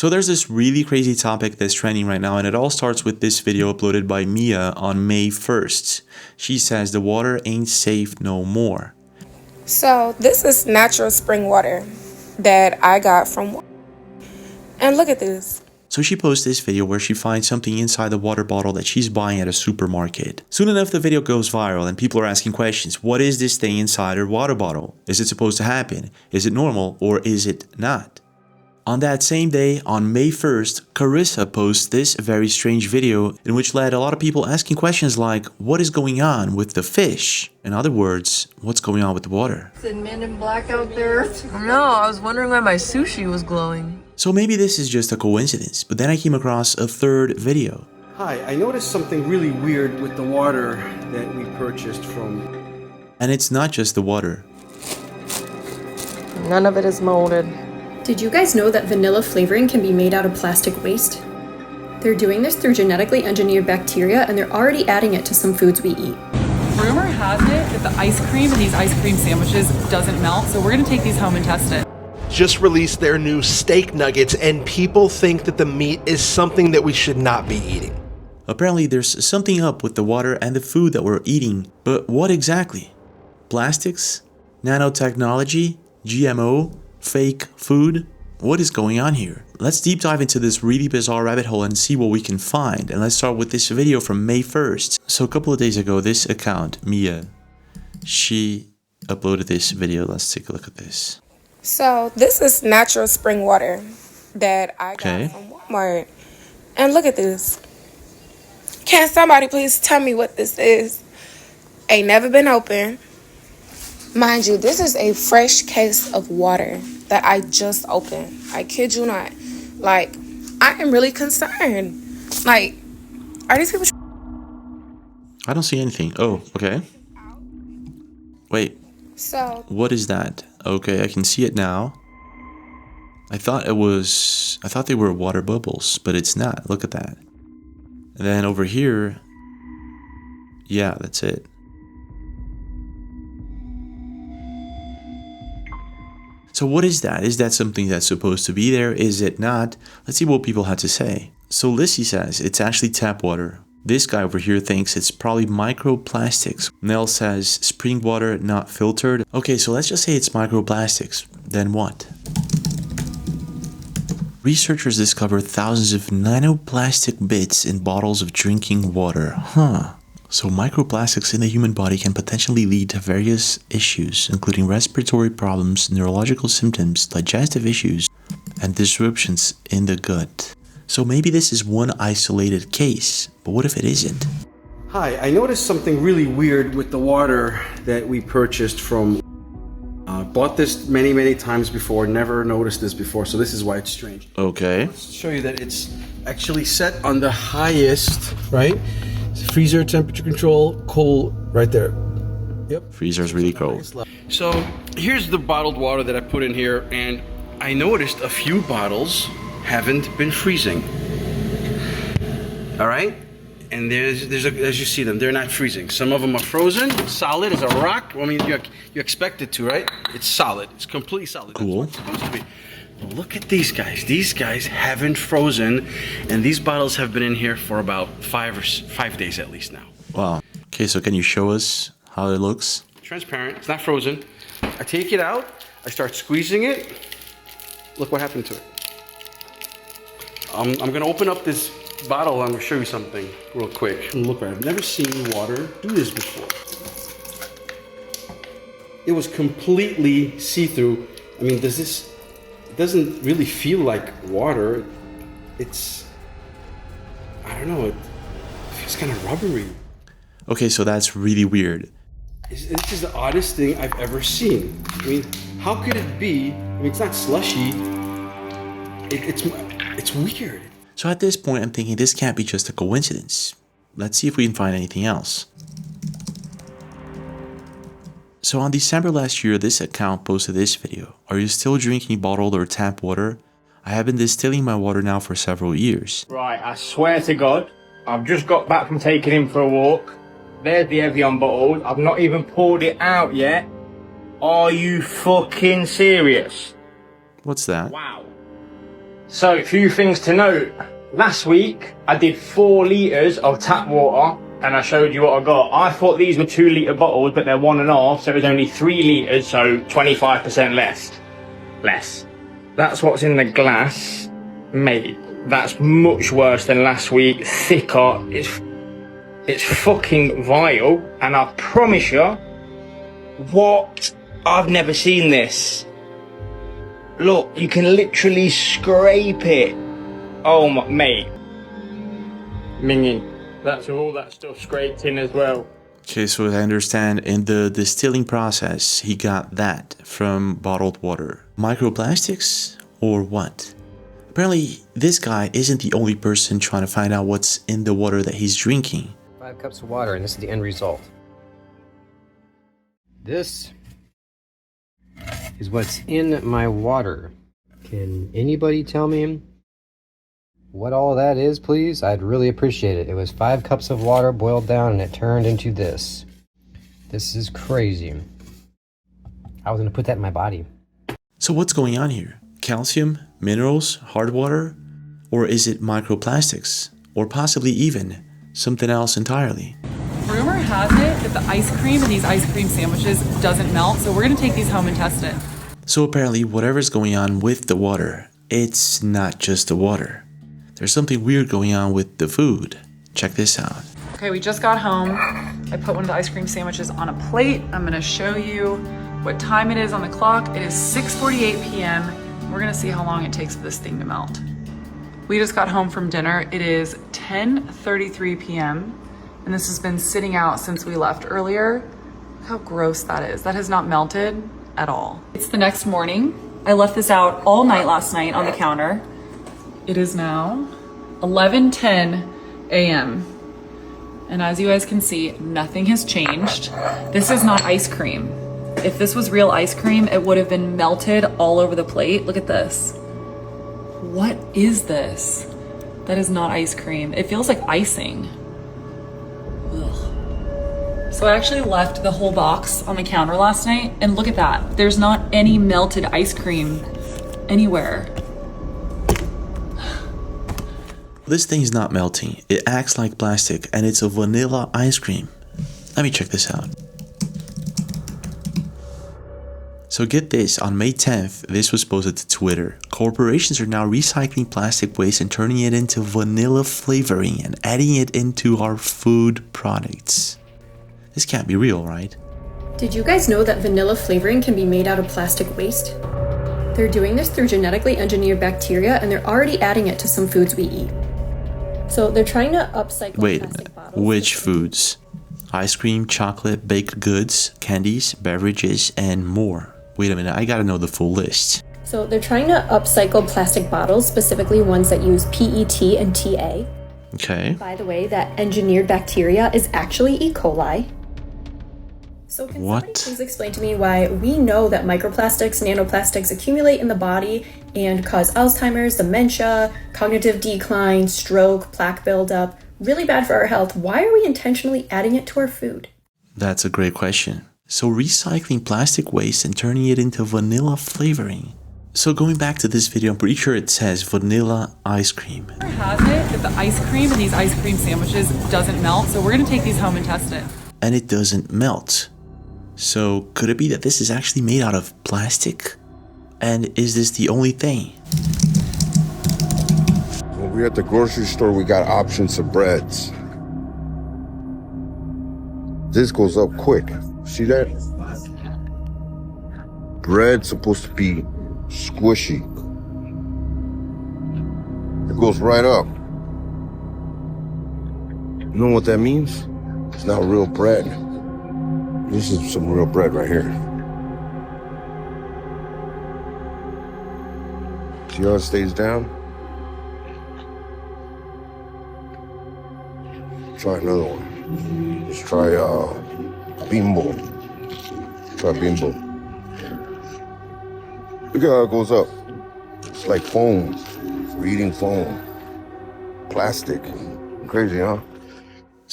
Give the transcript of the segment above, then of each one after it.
So there's this really crazy topic that's trending right now, and it all starts with this video uploaded by Mia on May 1st. She says the water ain't safe no more. So this is natural spring water that I got from, and look at this. So she posts this video where she finds something inside the water bottle that she's buying at a supermarket. Soon enough, the video goes viral and people are asking questions. What is this thing inside her water bottle? Is it supposed to happen? Is it normal or is it not? On that same day, on May 1st, Carissa posts this very strange video in which led a lot of people asking questions like, what is going on with the fish? In other words, what's going on with the water? Is men in black out there? No, I was wondering why my sushi was glowing. So maybe this is just a coincidence, but then I came across a third video. Hi, I noticed something really weird with the water that we purchased from... And it's not just the water. None of it is molded. Did you guys know that vanilla flavoring can be made out of plastic waste? They're doing this through genetically engineered bacteria, and they're already adding it to some foods we eat. Rumor has it that the ice cream in these ice cream sandwiches doesn't melt, so we're gonna take these home and test it. Just released their new steak nuggets, and people think that the meat is something that we should not be eating. Apparently there's something up with the water and the food that we're eating, but what exactly? Plastics? Nanotechnology? GMO? Fake food? What is going on here? Let's deep dive into this really bizarre rabbit hole and see what we can find. And let's start with this video from May 1st. So a couple of days ago, this account, Mia, she uploaded this video. Let's take a look at this. So this is natural spring water that I got from Walmart. And look at this. Can somebody please tell me what this is? Ain't never been open. Mind you, this is a fresh case of water that I just opened. I kid you not. Like, I am really concerned. Like, are these people... I don't see anything. Oh, okay. Wait. So... What is that? Okay, I can see it now. I thought they were water bubbles, but it's not. Look at that. And then over here... Yeah, that's it. So what is that? Is that something that's supposed to be there? Is it not? Let's see what people had to say. So Lissy says it's actually tap water. This guy over here thinks it's probably microplastics. Nell says spring water not filtered. Okay, so let's just say it's microplastics. Then what? Researchers discovered thousands of nanoplastic bits in bottles of drinking water. So microplastics in the human body can potentially lead to various issues, including respiratory problems, neurological symptoms, digestive issues, and disruptions in the gut. So maybe this is one isolated case, but what if it isn't? Hi, I noticed something really weird with the water that we purchased from... bought this many times before, never noticed this before, so this is why it's strange. Okay. Let's show you that it's actually set on the highest, right? Freezer temperature control, cold, right there. Yep. Freezer's really cold. So here's the bottled water that I put in here, and I noticed a few bottles haven't been freezing. All right, and as you see them, they're not freezing. Some of them are frozen, solid as a rock. I mean, you expect it to, right? It's solid. It's completely solid. Cool. That's what it's supposed to be. Look at these guys. These guys haven't frozen, and these bottles have been in here for about 5 days at least now. Wow. Okay, so can you show us how it looks? Transparent. It's not frozen. I take it out. I start squeezing it. Look what happened to it. I'm going to open up this bottle. I'm going to show you something real quick. Look, I've never seen water do this before. It was completely see-through. I mean, it doesn't really feel like water. It's, I don't know, it feels kind of rubbery. Okay, so that's really weird. This is the oddest thing I've ever seen. I mean, how could it be? I mean, it's not slushy. It's weird. So at this point, I'm thinking this can't be just a coincidence. Let's see if we can find anything else. So on December last year, this account posted this video. Are you still drinking bottled or tap water? I have been distilling my water now for several years. Right, I swear to God, I've just got back from taking him for a walk. There's the Evian bottle. I've not even poured it out yet. Are you fucking serious? What's that? Wow. So, a few things to note. Last week, I did 4 litres of tap water, and I showed you what I got. I thought these were 2 litre bottles, but they're 1.5, so it was only 3 litres, so 25% less. That's what's in the glass. Mate, that's much worse than last week. Thicker. It's fucking vile, and I promise you, what? I've never seen this. Look, you can literally scrape it. Oh my, mate. Minging. That's all that stuff scraped in as well. Okay, so I understand in the distilling process, he got that from bottled water. Microplastics or what? Apparently, this guy isn't the only person trying to find out what's in the water that he's drinking. 5 cups of water, and this is the end result. This is what's in my water. Can anybody tell me what all that is, please? I'd really appreciate it. It was 5 cups of water boiled down, and it turned into this. This is crazy. I was going to put that in my body. So what's going on here? Calcium, minerals, hard water? Or is it microplastics? Or possibly even something else entirely? Rumor has it that the ice cream in these ice cream sandwiches doesn't melt, so we're gonna take these home and test it. So apparently whatever's going on with the water, it's not just the water. There's something weird going on with the food. Check this out. Okay, we just got home. I put one of the ice cream sandwiches on a plate. I'm gonna show you what time it is on the clock. It is 6:48 p.m. We're gonna see how long it takes for this thing to melt. We just got home from dinner. It is 10:33 p.m. and this has been sitting out since we left earlier. Look how gross that is. That has not melted at all. It's the next morning. I left this out all night last night on the counter. It is now 11:10 a.m. and as you guys can see, nothing has changed. This is not ice cream. If this was real ice cream, it would have been melted all over the plate. Look at this. What is this? That is not ice cream. It feels like icing. Ugh. So I actually left the whole box on the counter last night, and look at that. There's not any melted ice cream anywhere. This thing's not melting. It acts like plastic, and it's a vanilla ice cream. Let me check this out. So get this, on May 10th, this was posted to Twitter. Corporations are now recycling plastic waste and turning it into vanilla flavoring and adding it into our food products. This can't be real, right? Did you guys know that vanilla flavoring can be made out of plastic waste? They're doing this through genetically engineered bacteria, and they're already adding it to some foods we eat. So they're trying to upcycle Wait a plastic minute, bottles. which foods? Ice cream, chocolate, baked goods, candies, beverages, and more. Wait a minute, I gotta know the full list. So they're trying to upcycle plastic bottles, specifically ones that use PET and TA. Okay. By the way, that engineered bacteria is actually E. coli. So can somebody please explain to me why we know that microplastics, nanoplastics accumulate in the body and cause Alzheimer's, dementia, cognitive decline, stroke, plaque buildup, really bad for our health. Why are we intentionally adding it to our food? That's a great question. So recycling plastic waste and turning it into vanilla flavoring. So going back to this video, I'm pretty sure it says vanilla ice cream. Rumor has it that the ice cream in these ice cream sandwiches doesn't melt, so we're gonna take these home and test it. And it doesn't melt. So could it be that this is actually made out of plastic? And is this the only thing? When we're at the grocery store, we got options of breads. This goes up quick. See that? Bread's supposed to be squishy. It goes right up. You know what that means? It's not real bread. This is some real bread right here. See how it stays down? Try another one. Let's try Bimbo. Try Bimbo. Look how it goes up. It's like foam. We're eating foam. Plastic. Crazy, huh?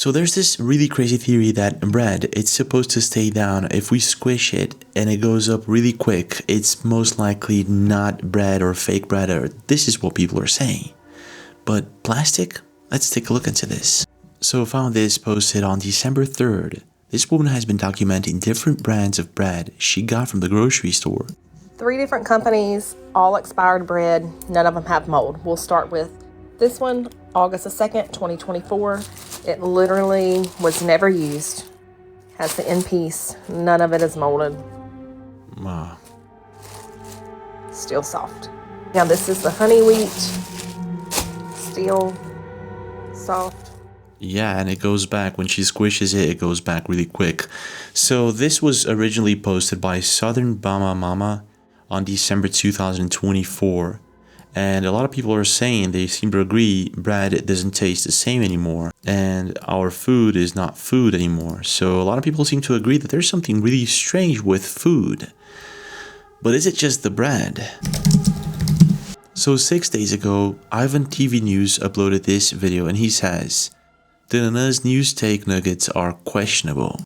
So there's this really crazy theory that bread, it's supposed to stay down. If we squish it and it goes up really quick, it's most likely not bread or fake bread, or this is what people are saying. But plastic? Let's take a look into this. So I found this posted on December 3rd. This woman has been documenting different brands of bread she got from the grocery store. 3 different companies, all expired bread. None of them have mold. We'll start with this one, August the 2nd, 2024. It literally was never used. Has the in piece. None of it is molded. Wow. Still soft. Now this is the honey wheat. Still soft. Yeah, and it goes back. When she squishes it, it goes back really quick. So this was originally posted by Southern Bama Mama on December 2024. And a lot of people are saying they seem to agree bread doesn't taste the same anymore. And our food is not food anymore. So a lot of people seem to agree that there's something really strange with food. But is it just the bread? So 6 days ago, Ivan TV News uploaded this video and he says, Dana's new steak nuggets are questionable.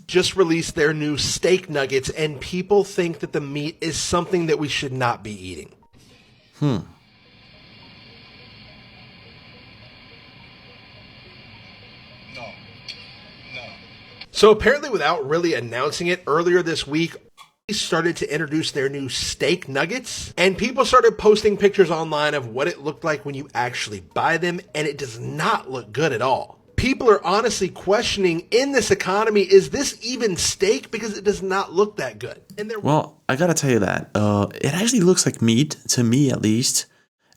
Just released their new steak nuggets and people think that the meat is something that we should not be eating. So apparently without really announcing it, earlier this week, they started to introduce their new steak nuggets, and people started posting pictures online of what it looked like when you actually buy them, and it does not look good at all. People are honestly questioning, in this economy, is this even steak? Because it does not look that good. And well, I gotta tell you that, it actually looks like meat, to me at least.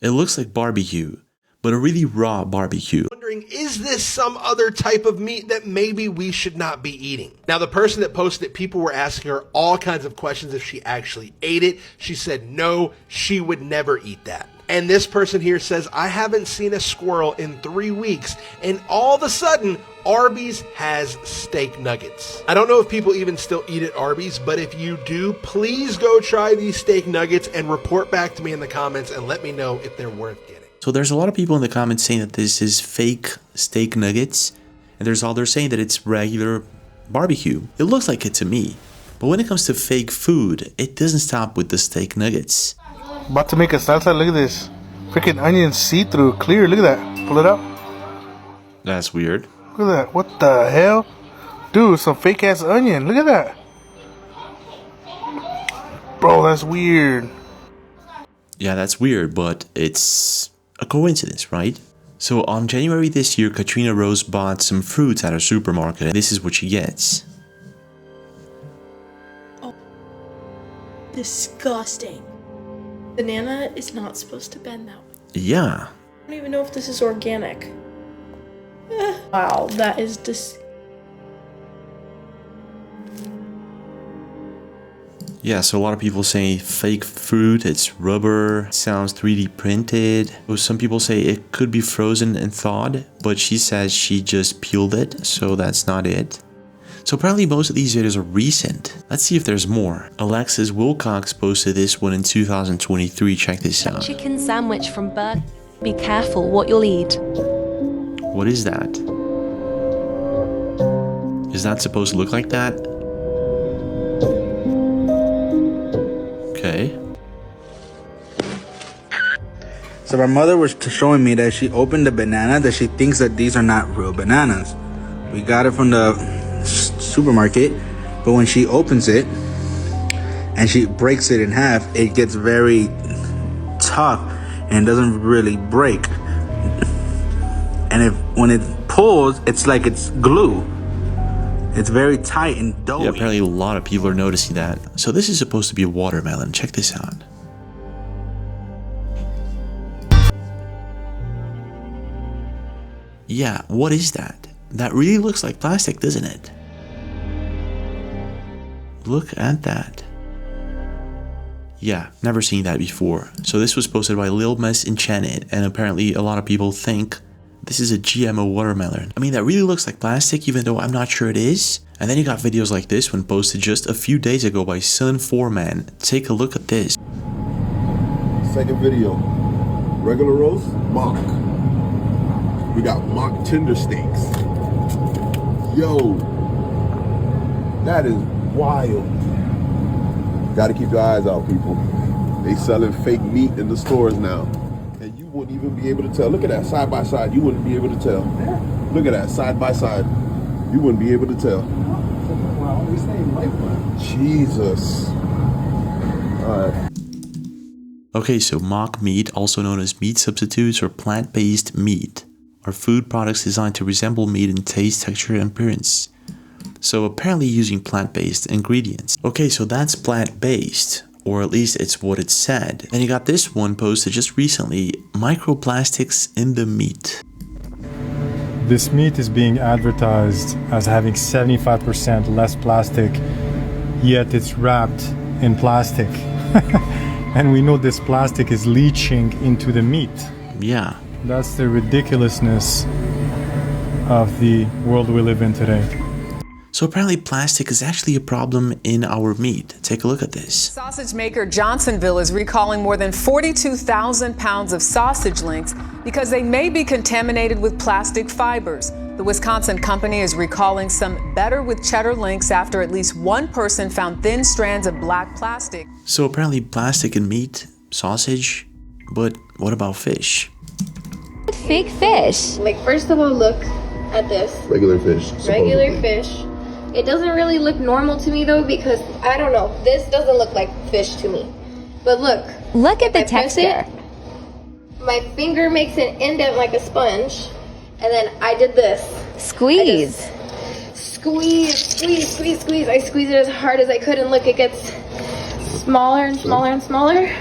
It looks like barbecue, but a really raw barbecue. Wondering, is this some other type of meat that maybe we should not be eating? Now, the person that posted it, people were asking her all kinds of questions if she actually ate it. She said no, she would never eat that. And this person here says, I haven't seen a squirrel in 3 weeks, and all of a sudden, Arby's has steak nuggets. I don't know if people even still eat at Arby's, but if you do, please go try these steak nuggets and report back to me in the comments and let me know if they're worth getting. So there's a lot of people in the comments saying that this is fake steak nuggets, and there's others saying that it's regular barbecue. It looks like it to me. But when it comes to fake food, it doesn't stop with the steak nuggets. About to make a salsa. Look at this. Freaking onion see-through, clear. Look at that. Pull it up. That's weird. Look at that. What the hell? Dude, some fake-ass onion. Look at that. Bro, that's weird. Yeah, that's weird, but it's a coincidence, right? So on January this year, Katrina Rose bought some fruits at a supermarket, and this is what she gets. Oh, disgusting. Banana is not supposed to bend that way. Yeah. I don't even know if this is organic. Wow, that is Yeah, so a lot of people say fake fruit, it's rubber, it sounds 3D printed. Some people say it could be frozen and thawed, but she says she just peeled it, so that's not it. So apparently most of these videos are recent. Let's see if there's more. Alexis Wilcox posted this one in 2023. Check this out. Chicken sandwich from Burke. Be careful what you'll eat. What is that? Is that supposed to look like that? Okay. So my mother was showing me that she opened the banana, that she thinks that these are not real bananas. We got it from the supermarket, but when she opens it and she breaks it in half, it gets very tough and doesn't really break. And when it pulls, it's like it's glue. It's very tight and doughy. Yeah, apparently a lot of people are noticing that. So this is supposed to be a watermelon. Check this out. Yeah, what is that? That really looks like plastic, doesn't it? Look at that. Yeah, never seen that before. So this was posted by Lil Mess Enchanted, and apparently a lot of people think this is a GMO watermelon. I mean, that really looks like plastic, even though I'm not sure it is. And then you got videos like this one posted just a few days ago by Sun4Man. Take a look at this. Second video. Regular roast, mock. We got mock tender steaks. Yo, that is wild. Gotta keep your eyes out, people. They selling fake meat in the stores now. And you wouldn't even be able to tell. Look at that, side by side. You wouldn't be able to tell. Look at that, side by side. You wouldn't be able to tell. Jesus. Alright. Okay, so mock meat, also known as meat substitutes or plant-based meat, are food products designed to resemble meat in taste, texture, and appearance. So apparently using plant-based ingredients. Okay, so that's plant-based, or at least it's what it said. Then you got this one posted just recently, microplastics in the meat. This meat is being advertised as having 75% less plastic, yet it's wrapped in plastic. And we know this plastic is leaching into the meat. Yeah. That's the ridiculousness of the world we live in today. So apparently plastic is actually a problem in our meat. Take a look at this. Sausage maker Johnsonville is recalling more than 42,000 pounds of sausage links because they may be contaminated with plastic fibers. The Wisconsin company is recalling some Better with Cheddar links after at least one person found thin strands of black plastic. So apparently plastic in meat, sausage, but what about fish? Fake fish. Like, first of all, look at this. Regular fish. Regular fish. It doesn't really look normal to me though, because I don't know. This doesn't look like fish to me. But look. Look at the texture. My finger makes an indent like a sponge. And then I did this. Squeeze. Squeeze. I squeeze it as hard as I could, and look, it gets smaller and smaller and smaller.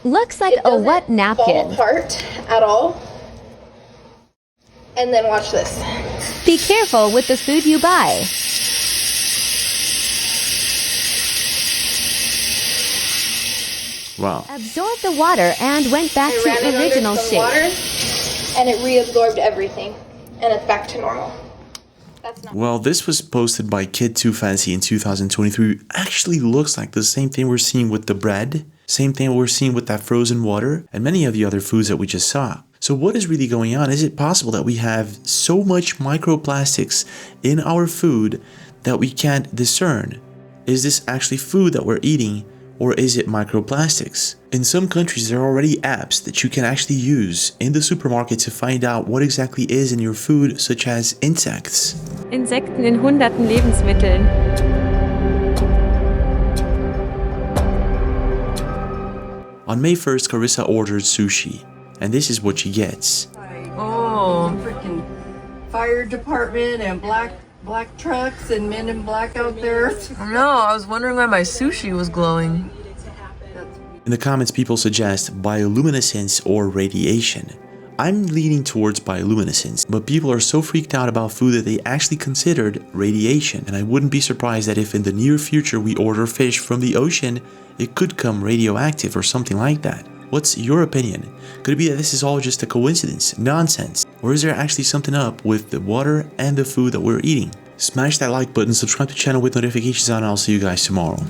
Looks like a wet napkin. Fall apart at all. And then watch this. Be careful with the food you buy. Wow. Absorbed the water and went back to original shape. Water, and it reabsorbed everything, and it's back to normal. That's not. Well, this was posted by Kid Too Fancy in 2023. Actually looks like the same thing we're seeing with the bread, same thing we're seeing with that frozen water, and many of the other foods that we just saw. So what is really going on? Is it possible that we have so much microplastics in our food that we can't discern? Is this actually food that we're eating, or is it microplastics? In some countries, there are already apps that you can actually use in the supermarket to find out what exactly is in your food, such as insects. Insekten in hunderten Lebensmitteln. On May 1st, Carissa ordered sushi, and this is what she gets. Oh, freaking fire department and black trucks and men in black out there. No, I was wondering why my sushi was glowing. In the comments, people suggest bioluminescence or radiation. I'm leaning towards bioluminescence, but people are so freaked out about food that they actually considered radiation. And I wouldn't be surprised that if in the near future we order fish from the ocean, it could come radioactive or something like that. What's your opinion? Could it be that this is all just a coincidence, nonsense? Or is there actually something up with the water and the food that we're eating? Smash that like button, subscribe to the channel with notifications on, and I'll see you guys tomorrow.